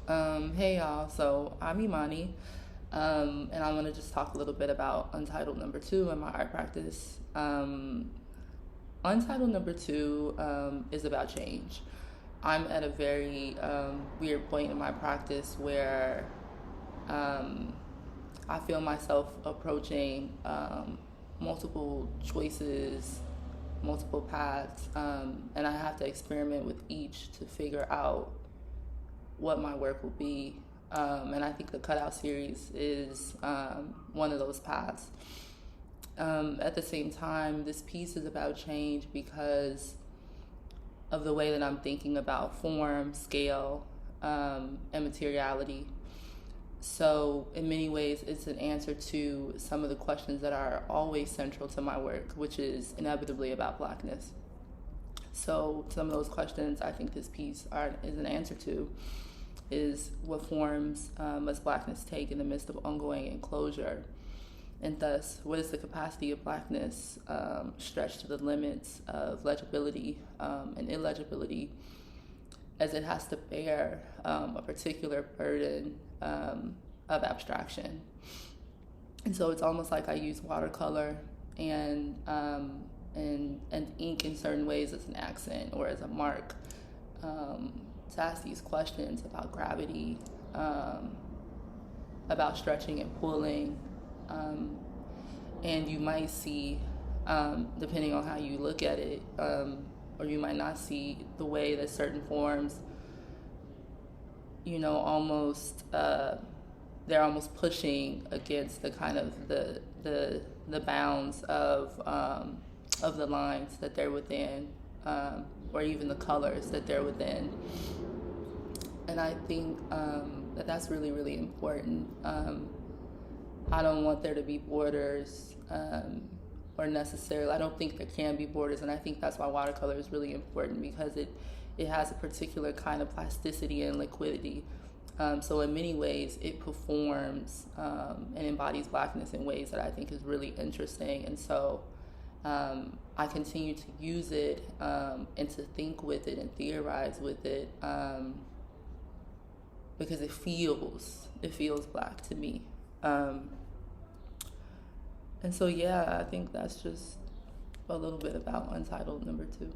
Hey y'all, so I'm Imani, and I want to just talk a little bit about Untitled number two in my art practice. Untitled number two is about change. I'm at a very weird point in my practice where um, I feel myself approaching multiple choices, multiple paths, and I have to experiment with each to figure out what my work will be. And I think the Cutout series is one of those paths. At the same time, this piece is about change because of the way that I'm thinking about form, scale, and materiality. So, in many ways, it's an answer to some of the questions that are always central to my work, which is inevitably about Blackness. So, some of those questions I think this piece is an answer to is what forms must Blackness take in the midst of ongoing enclosure? And thus, what is the capacity of Blackness stretched to the limits of legibility and illegibility as it has to bear a particular burden of abstraction? And so it's almost like I use watercolor and and ink in certain ways as an accent or as a mark um, to ask these questions about gravity, um, about stretching and pulling. Um, and you might see, depending on how you look at it, or you might not see the way that certain forms, almost they're almost pushing against the kind of the bounds of the lines that they're within, or even the colors that they're within. And I think that that's really, really important. I don't want there to be borders, or necessarily, I don't think there can be borders, and I think that's why watercolor is really important because it has a particular kind of plasticity and liquidity. So in many ways, it performs and embodies Blackness in ways that I think is really interesting. And so I continue to use it and to think with it and theorize with it because it feels Black to me. Um, and so yeah, I think that's just a little bit about Untitled number two.